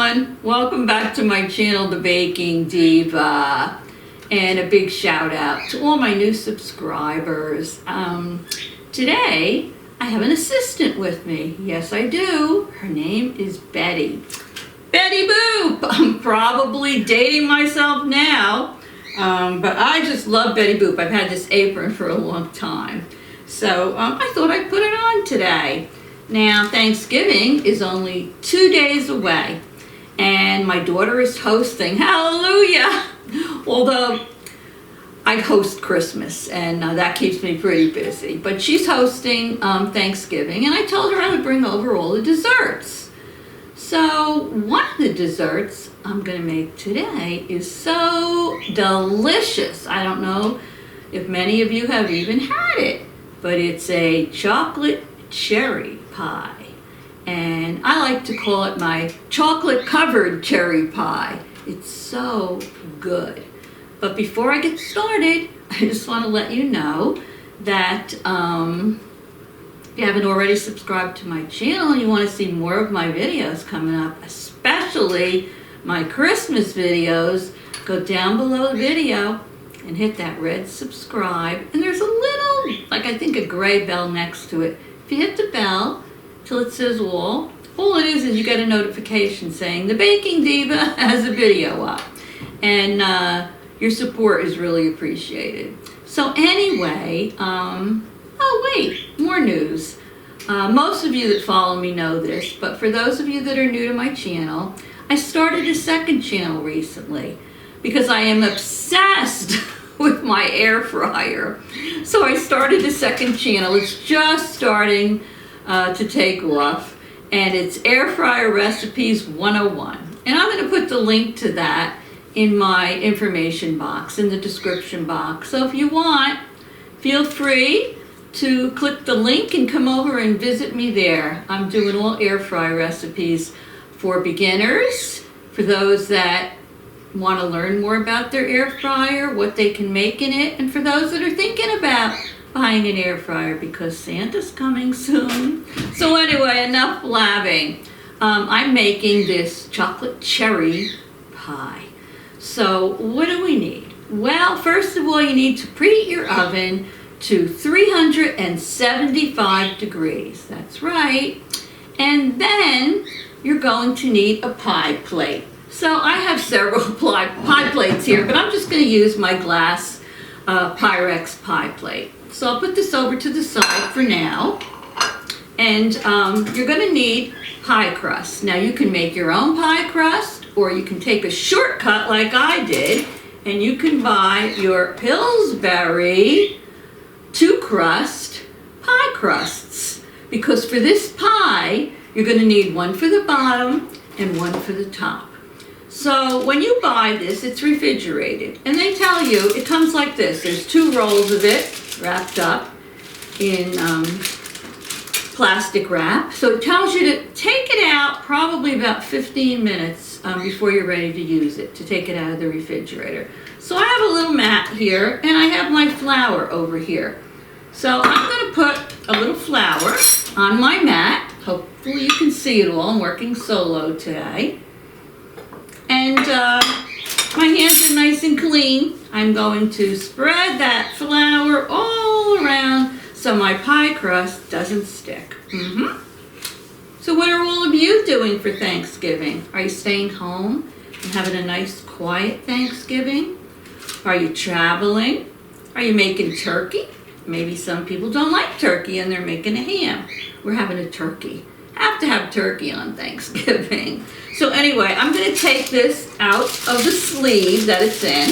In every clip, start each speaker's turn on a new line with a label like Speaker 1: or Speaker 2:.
Speaker 1: everyone, welcome back to my channel, The Baking Diva, and a big shout out to all my new subscribers. Today I have an assistant with me. Yes, I do. Her name is Betty. Betty Boop! I'm probably dating myself now, but I just love Betty Boop. I've had this apron for a long time, so I thought I'd put it on today. Now, Thanksgiving is only 2 days away, and my daughter is hosting. Hallelujah! Although I host Christmas, and that keeps me pretty busy. But she's hosting Thanksgiving, and I told her I would bring over all the desserts. So one of the desserts I'm going to make today is so delicious. I don't know if many of you have even had it, but it's a chocolate cherry pie, and I like to call it my chocolate covered cherry pie. It's so good. But before I get started, I just want to let you know that if you haven't already subscribed to my channel and you want to see more of my videos coming up, especially my Christmas videos, go down below the video and hit that red subscribe, and there's a little, like I think a gray bell next to it. If you hit the bell till it says all it is you get a notification saying the Baking Diva has a video up, and your support is really appreciated. So anyway, oh wait, more news. Most of you that follow me know this, but for those of you that are new to my channel, I started a second channel recently because I am obsessed with my air fryer. So I started a second channel. It's just starting to take off, and it's Air Fryer Recipes 101. And I'm going to put the link to that in my information box, in the description box. So if you want, feel free to click the link and come over and visit me there. I'm doing all air fryer recipes for beginners, for those that want to learn more about their air fryer, what they can make in it, and for those that are thinking about buying an air fryer because Santa's coming soon. So anyway, enough blabbing. I'm making this chocolate cherry pie. So what do we need? Well, first of all, you need to preheat your oven to 375 degrees. That's right. And then you're going to need a pie plate. So I have several pie plates here, but I'm just going to use my glass Pyrex pie plate. So I'll put this over to the side for now. And you're going to need pie crust. Now you can make your own pie crust, or you can take a shortcut like I did, and you can buy your Pillsbury 2-crust pie crusts. Because for this pie, you're going to need one for the bottom and one for the top. So when you buy this, it's refrigerated, and they tell you it comes like this. There's 2 rolls of it wrapped up in plastic wrap. So it tells you to take it out probably about 15 minutes before you're ready to use it, to take it out of the refrigerator. So I have a little mat here, and I have my flour over here. So I'm going to put a little flour on my mat. Hopefully you can see it all. I'm working solo today. And my hands are nice and clean. I'm going to spread that flour all around so my pie crust doesn't stick. So what are all of you doing for Thanksgiving? Are you staying home and having a nice quiet Thanksgiving? Are you traveling? Are you making turkey? Maybe some people don't like turkey and they're making a ham. We're having a turkey. Have to have turkey on Thanksgiving. So anyway, I'm going to take this out of the sleeve that it's in.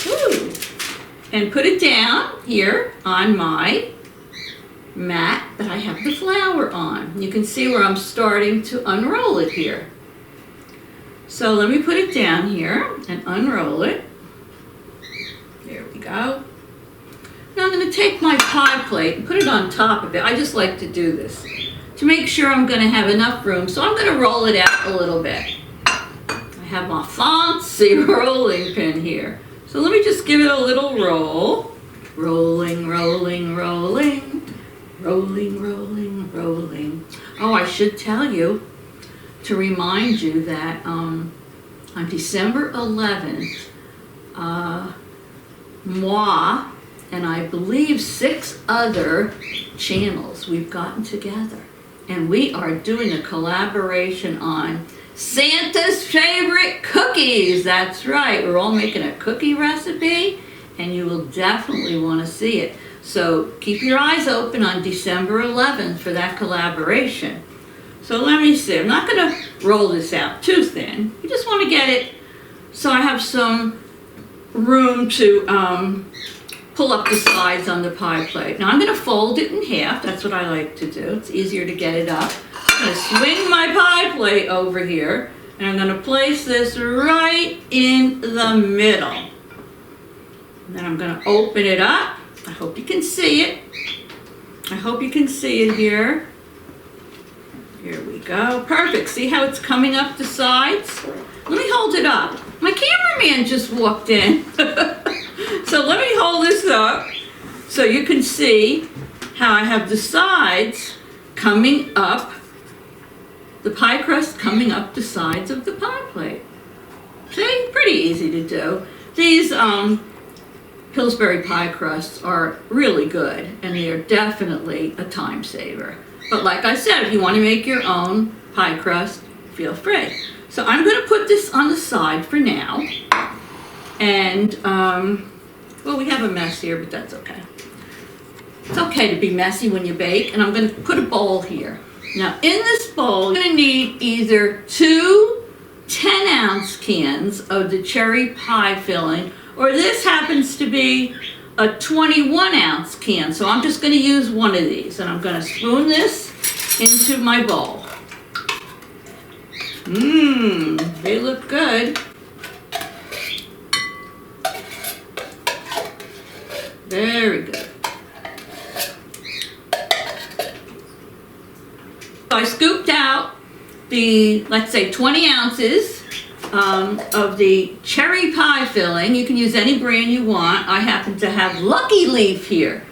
Speaker 1: Woo, and put it down here on my mat that I have the flour on. You can see where I'm starting to unroll it here. So let me put it down here and unroll it. There we go. Now I'm going to take my pie plate and put it on top of it. I just like to do this to make sure I'm going to have enough room. So I'm going to roll it out a little bit. I have my fancy rolling pin here. So let me just give it a little roll. Rolling, rolling, rolling. Rolling, rolling, rolling. Oh, I should tell you, to remind you that on December 11th, moi and I believe 6 other channels, we've gotten together and we are doing a collaboration on Santa's favorite cookies. That's right, we're all making a cookie recipe and you will definitely want to see it. So keep your eyes open on December 11th for that collaboration. So let me see, I'm not going to roll this out too thin. You just want to get it so I have some room to pull up the sides on the pie plate. Now I'm going to fold it in half. That's what I like to do. It's easier to get it up. I'm going to swing my pie plate over here and I'm going to place this right in the middle. And then I'm going to open it up. I hope you can see it. I hope you can see it here. Here we go. Perfect. See how it's coming up the sides? Let me hold it up. My cameraman just walked in. So let me hold this up so you can see how I have the sides coming up, the pie crust coming up the sides of the pie plate. See? Pretty easy to do. These Pillsbury pie crusts are really good and they are definitely a time saver. But like I said, if you want to make your own pie crust, feel free. So I'm going to put this on the side for now. And, well, we have a mess here, but that's okay. It's okay to be messy when you bake. And I'm going to put a bowl here. Now, in this bowl, you're going to need either 2 10-ounce cans of the cherry pie filling, or this happens to be a 21-ounce can. So I'm just going to use one of these. And I'm going to spoon this into my bowl. They look good. Very good. So I scooped out the, let's say 20 ounces of the cherry pie filling. You can use any brand you want. I happen to have Lucky Leaf here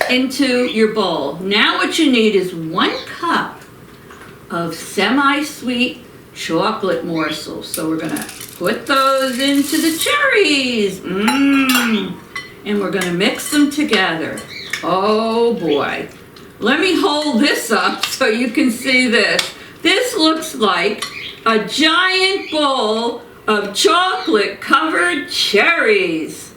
Speaker 1: into your bowl. Now what you need is 1 cup of semi-sweet chocolate morsels. So we're gonna put those into the cherries. And we're gonna mix them together. Oh boy. Let me hold this up so you can see this. This looks like a giant bowl of chocolate covered cherries.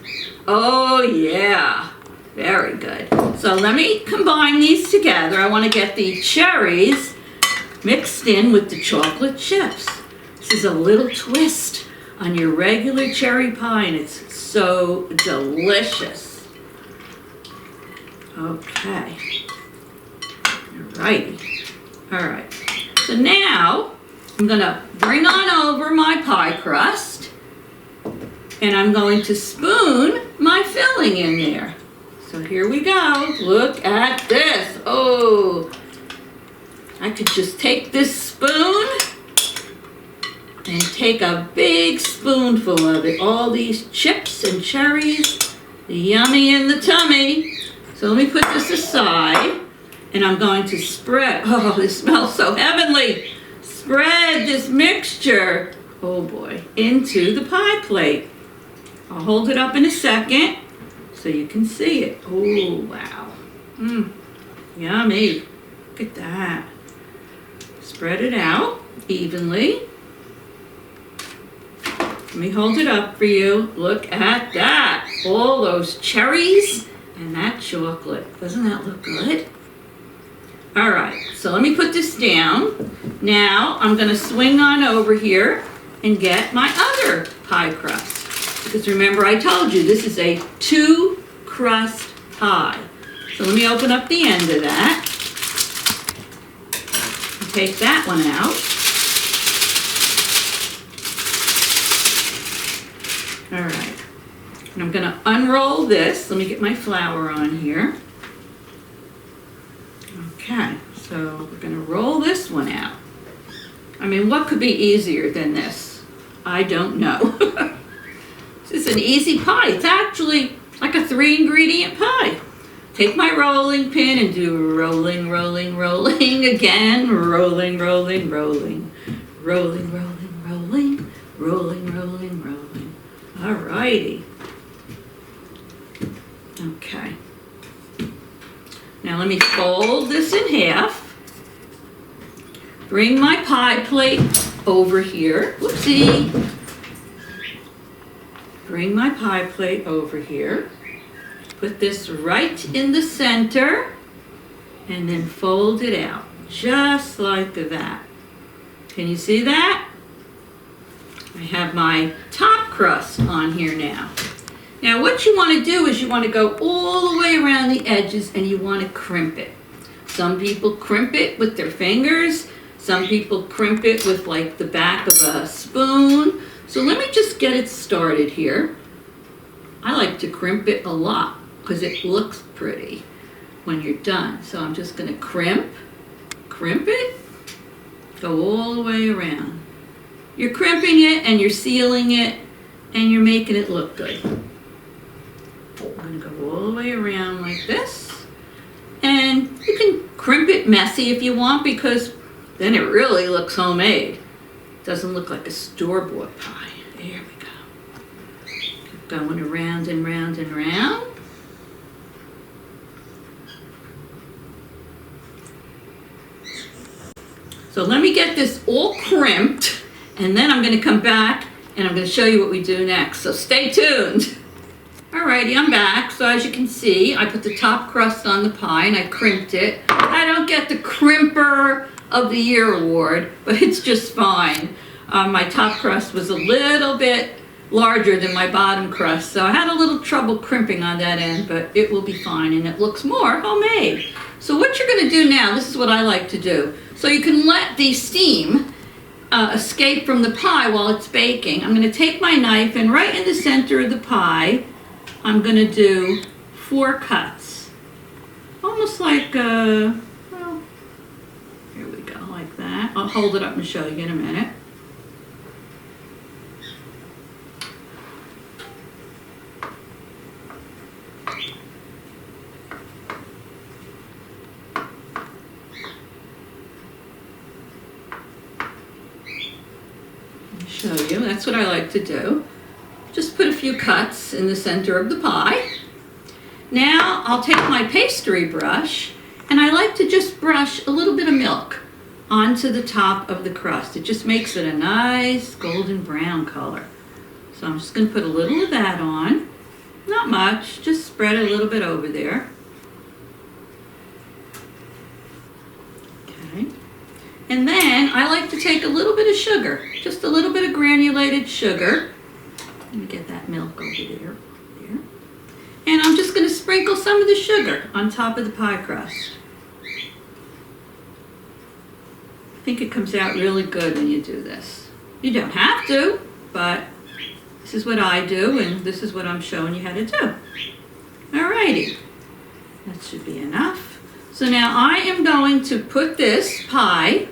Speaker 1: Oh yeah, very good. So let me combine these together. I want to get the cherries mixed in with the chocolate chips. This is a little twist on your regular cherry pie and it's so delicious. Okay. Alrighty. Alright. So now I'm going to bring on over my pie crust and I'm going to spoon my filling in there. So here we go. Look at this. Oh, I could just take this spoon and take a big spoonful of it. All these chips and cherries, yummy in the tummy. So let me put this aside and I'm going to spread. Oh, this smells so heavenly. Spread this mixture, oh boy, into the pie plate. I'll hold it up in a second so you can see it. Oh, wow. Yummy. Look at that. Spread it out evenly. Let me hold it up for you. Look at that. All those cherries and that chocolate. Doesn't that look good? All right, so let me put this down. Now I'm going to swing on over here and get my other pie crust. Because remember I told you this is a 2-crust pie. So let me open up the end of that. And take that one out. All right, and I'm going to unroll this. Let me get my flour on here. Okay, so we're going to roll this one out. I mean, what could be easier than this? I don't know. This is an easy pie. It's actually like a 3-ingredient pie. Take my rolling pin and do rolling, rolling, rolling again. Rolling, rolling, rolling. Rolling, rolling, rolling, rolling, rolling, rolling. All righty. Okay. Now let me fold this in half. Bring my pie plate over here. Whoopsie. Bring my pie plate over here. Put this right in the center and then fold it out, just like that. Can you see that? I have my top crust on here now. Now what you want to do is you want to go all the way around the edges and you want to crimp it. Some people crimp it with their fingers. Some people crimp it with like the back of a spoon. So let me just get it started here. I like to crimp it a lot because it looks pretty when you're done. So I'm just going to crimp it, go all the way around. You're crimping it and you're sealing it and you're making it look good. I'm going to go all the way around like this. And you can crimp it messy if you want because then it really looks homemade. It doesn't look like a store-bought pie. There we go. Keep going around and round and round. So let me get this all crimped and then I'm going to come back and I'm going to show you what we do next. So stay tuned. Alrighty, I'm back. So as you can see, I put the top crust on the pie and I crimped it. I don't get the Crimper of the Year award, but it's just fine. My top crust was a little bit larger than my bottom crust, so I had a little trouble crimping on that end, but it will be fine and it looks more homemade. So what you're going to do now, this is what I like to do. So you can let the steam escape from the pie while it's baking. I'm going to take my knife and right in the center of the pie, I'm going to do 4 cuts. Almost like, well, here we go, like that. I'll hold it up and show you in a minute. Show you. That's what I like to do. Just put a few cuts in the center of the pie. Now I'll take my pastry brush and I like to just brush a little bit of milk onto the top of the crust. It just makes it a nice golden brown color. So I'm just going to put a little of that on. Not much, just spread a little bit over there. Okay. And then I like to take a little bit of sugar, just a little bit of granulated sugar. Let me get that milk over there. And I'm just going to sprinkle some of the sugar on top of the pie crust. I think it comes out really good when you do this. You don't have to, but this is what I do and this is what I'm showing you how to do. Alrighty, that should be enough. So now I am going to put this pie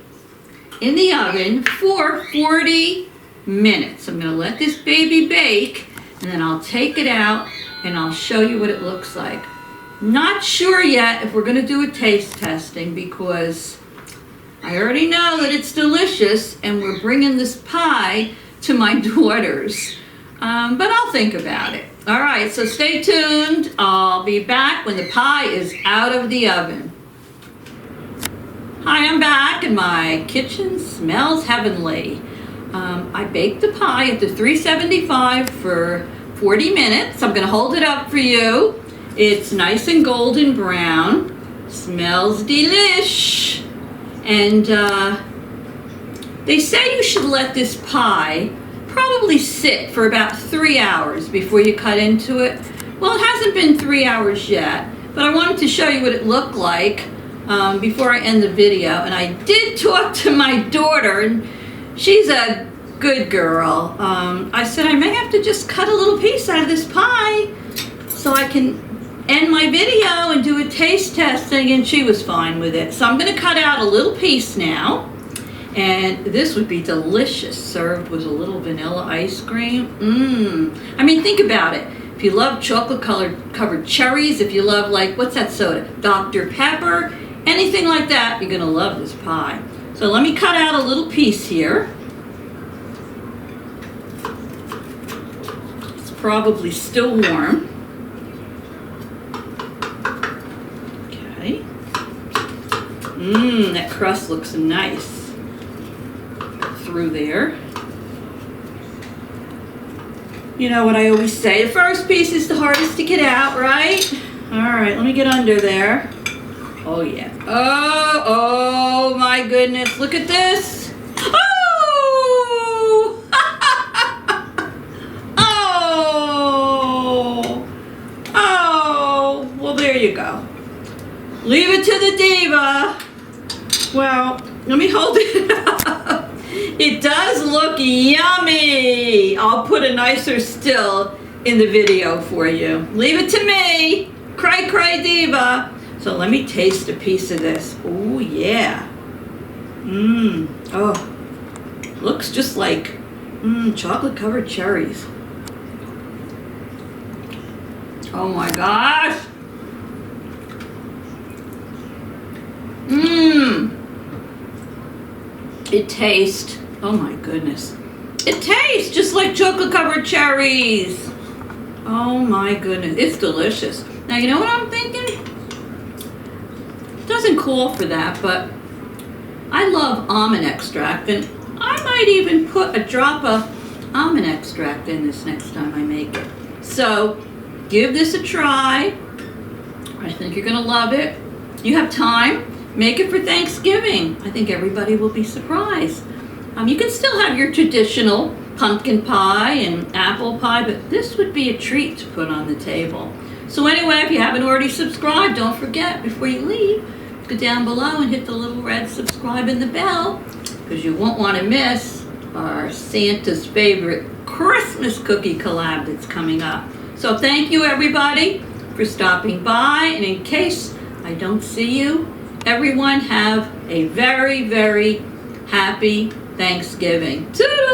Speaker 1: in the oven for 40 minutes. I'm going to let this baby bake and then I'll take it out and I'll show you what it looks like. Not sure yet if we're going to do a taste testing because I already know that it's delicious and we're bringing this pie to my daughters. But I'll think about it. All right, so stay tuned. I'll be back when the pie is out of the oven. Hi, I'm back and my kitchen smells heavenly. I baked the pie at the 375 for 40 minutes. I'm going to hold it up for you. It's nice and golden brown. Smells delish. And they say you should let this pie probably sit for about 3 hours before you cut into it. Well, it hasn't been 3 hours yet, but I wanted to show you what it looked like before I end the video. And I did talk to my daughter, and she's a good girl. I said I may have to just cut a little piece out of this pie so I can end my video and do a taste testing, and she was fine with it. So I'm going to cut out a little piece now, and this would be delicious served with a little vanilla ice cream. I mean, think about it. If you love chocolate covered cherries, if you love, like, what's that soda? Dr. Pepper, anything like that, you're going to love this pie. So let me cut out a little piece here. probably still warm. Okay. That crust looks nice through there. You know what I always say, the first piece is the hardest to get out, right? All right, let me get under there. Oh yeah. Oh my goodness, look at this. Oh! Oh, well there you go. Leave it to the Diva. Well, let me hold it up. It does look yummy. I'll put a nicer still in the video for you. Leave it to me. Cray cray Diva. So let me taste a piece of this. Oh yeah. Oh, looks just like chocolate covered cherries. Oh my gosh. It tastes, oh my goodness. It tastes just like chocolate covered cherries. Oh my goodness, it's delicious. Now you know what I'm thinking? It doesn't call for that, but I love almond extract, and I might even put a drop of almond extract in this next time I make it. So give this a try. I think you're gonna love it. You have time, make it for Thanksgiving. I think everybody will be surprised. You can still have your traditional pumpkin pie and apple pie, but this would be a treat to put on the table. So anyway, if you haven't already subscribed, don't forget, before you leave, go down below and hit the little red subscribe and the bell, because you won't want to miss our Santa's favorite Christmas cookie collab that's coming up. So thank you everybody for stopping by, and in case I don't see you, everyone have a very, very happy Thanksgiving. Toodles!